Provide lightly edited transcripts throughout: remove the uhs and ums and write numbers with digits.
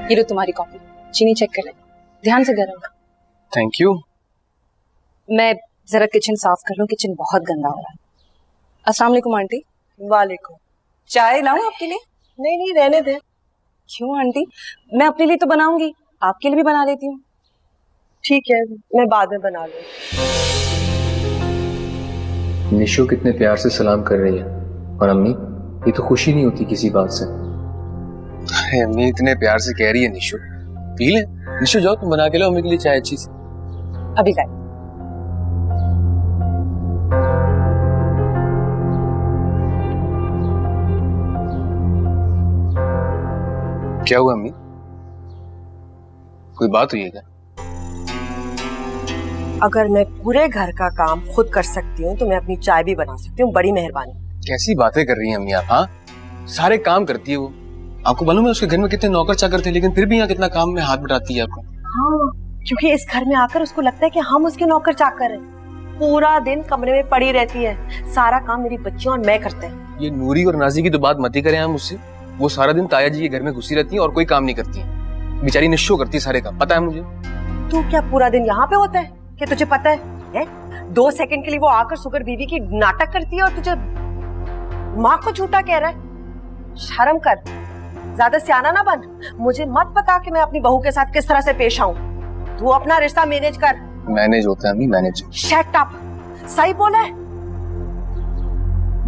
ये लो तुम्हारी कॉफी, चीनी चेक कर लेना, ध्यान से गरम। Thank you. मैं जरा किचन साफ कर लूं, किचन बहुत गंदा हो रहा है। अस्सलाम वालेकुम आंटी। वालेकुम। चाय लाऊं आपके लिए? नहीं नहीं, रहने दे। क्यों आंटी? मैं अपने लिए तो बनाऊंगी, आपके लिए भी बना लेती हूँ। ठीक है, मैं बाद में बना लूँ। निशु कितने प्यार से सलाम कर रही है, और अम्मी ये तो खुशी नहीं होती किसी बात से। अरे अम्मी इतने प्यार से कह रही है निशु, पी ले। निशु जाओ तुम बना के लो अम्मी के लिए चाय अच्छी सी। अभी लाए। क्या हुआ अम्मी, कोई बात हुई है क्या? अगर मैं पूरे घर का काम खुद कर सकती हूँ तो मैं अपनी चाय भी बना सकती हूँ। बड़ी मेहरबानी। कैसी बातें कर रही हैं अम्मी आप? हाँ, सारे काम करती है वो। आपको मालूम है उसके घर में कितने नौकर चाकर थे, लेकिन फिर भी यहाँ कितना काम में हाथ बटाती है आपको। हाँ, क्योंकि इस घर में आकर उसको लगता है कि हम उसके नौकर चाकर हैं। पूरा दिन कमरे में पड़ी रहती है, सारा काम मेरी बच्चियां और मैं करते हैं। ये नूरी और नाजी की तो बात मत ही करें हम उससे। वो सारा दिन ताया जी के घर में घुसी रहती है और कोई काम नहीं करती है। बेचारी निशो करती है सारे काम, पता है मुझे। तू क्या पूरा दिन यहाँ पे होता है कि तुझे पता है? 2 सेकंड के लिए वो आकर सुगर बीवी की नाटक करती है और तुझे माँ को झूठा कह रहा है। शर्म कर, ज्यादा सियाना ना बन। मुझे मत बता कि मैं अपनी बहू के साथ किस तरह से पेश आऊं। तू अपना रिश्ता मैनेज कर। मैनेज होता है अम्मी, मैनेज। शट अप, सही बोला है।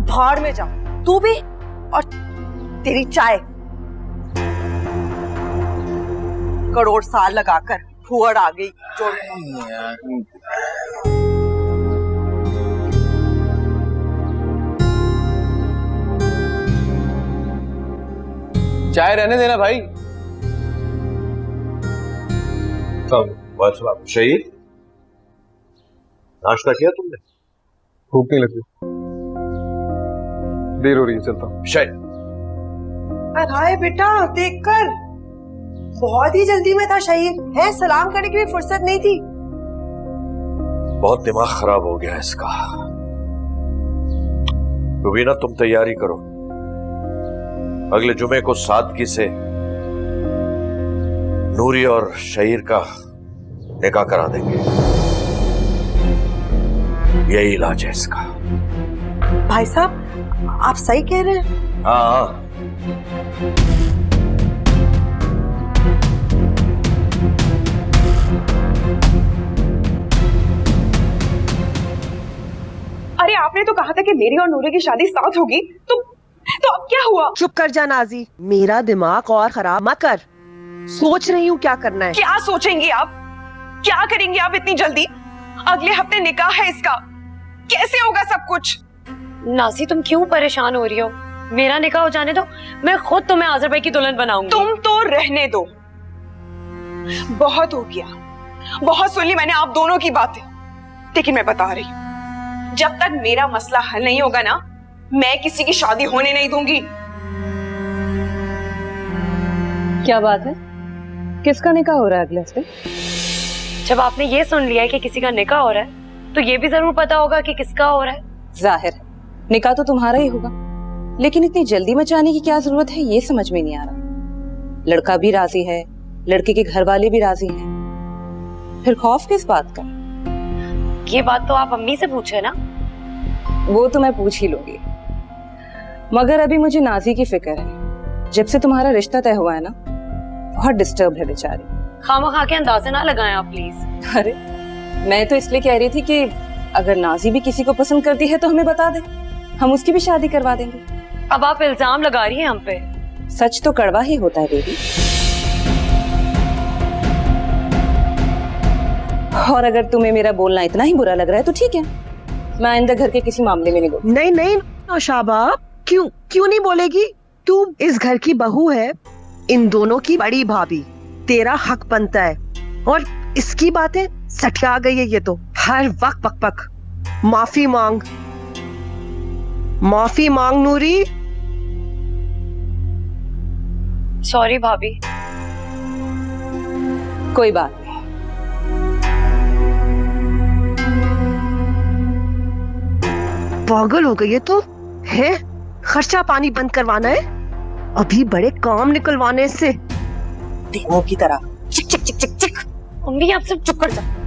भाड़ में जाओ तू भी और तेरी चाय। करोड़ साल लगाकर फुहड़ आ गई जोड़। चाय रहने देना भाई। शहीद, नाश्ता किया तुमने? भूख नहीं लगी, देर हो रही है, चलता हूँ। शहीद, हाय बेटा, देखकर बहुत ही जल्दी में था शहीद है। सलाम करने की भी फुर्सत नहीं थी। बहुत दिमाग खराब हो गया इसका। रुबीना तुम तैयारी करो, अगले जुमे को सादगी से नूरी और शहीर का निकाह करा देंगे। यही इलाज है इसका। भाई साहब, आप सही कह रहे हैं। हाँ, अरे आपने तो कहा था कि मेरी और नूरी की शादी साथ होगी, तो अब क्या हुआ? चुप कर जा नाजी, मेरा दिमाग और खराब मत कर। सोच रही हूँ क्या करना है। क्या सोचेंगी आप? क्या करेंगी आप इतनी जल्दी? अगले हफ्ते निकाह है इसका, कैसे होगा सब कुछ? नाजी तुम क्यों परेशान हो रही हो? मेरा निकाह हो जाने दो, मैं खुद तुम्हें आज़र भाई की दुल्हन बनाऊंगी। तुम तो रहने दो, बहुत हो गया, बहुत सुन ली मैंने आप दोनों की बातें। लेकिन मैं बता रही हूँ, जब तक मेरा मसला हल नहीं होगा ना, मैं किसी की शादी होने नहीं दूंगी। क्या बात है, किसका निकाह हो रहा है अगले हफ्ते? जब आपने ये सुन लिया है कि किसी का निकाह हो रहा है, तो ये भी जरूर पता होगा कि किसका हो रहा है। जाहिर है निकाह तो तुम्हारा ही होगा, लेकिन इतनी जल्दी मचाने की क्या जरूरत है, ये समझ में नहीं आ रहा। लड़का भी राजी है, लड़के के घर वाले भी राजी हैं, फिर खौफ किस बात का? ये बात तो आप अम्मी से पूछे ना। वो तो मैं पूछ ही लूंगी, मगर अभी मुझे नाजी की फिक्र है। जब से तुम्हारा रिश्ता तय हुआ है ना, बहुत डिस्टर्ब है बेचारी। खामा के अंदाजे ना लगाएं आप प्लीज। अरे मैं तो इसलिए कह रही थी कि अगर नाजी भी किसी को पसंद करती है तो हमें बता दे, हम उसकी भी शादी करवा देंगे। अब आप इल्जाम लगा रही हैं हम पे। सच तो कड़वा ही होता है बेबी। और अगर तुम्हें मेरा बोलना इतना ही बुरा लग रहा है तो ठीक है, मैं आइंदा घर के किसी मामले में नहीं बोलूंगी। नहीं नहीं नौशाबा, क्यों नहीं बोलेगी? तू इस घर की बहू है, इन दोनों की बड़ी भाभी, तेरा हक बनता है। और इसकी बातें सठिया गई है ये तो, हर वक्त पक पक। माफी मांग, माफी मांग नूरी। सॉरी भाभी। कोई बात नहीं। पागल हो गई है तो है। खर्चा पानी बंद करवाना है, अभी बड़े काम निकलवाने से। कुत्ते मुंह की तरह चिक चिक चिक चिक चिक। अम्मी आप सब चुप कर जाओ।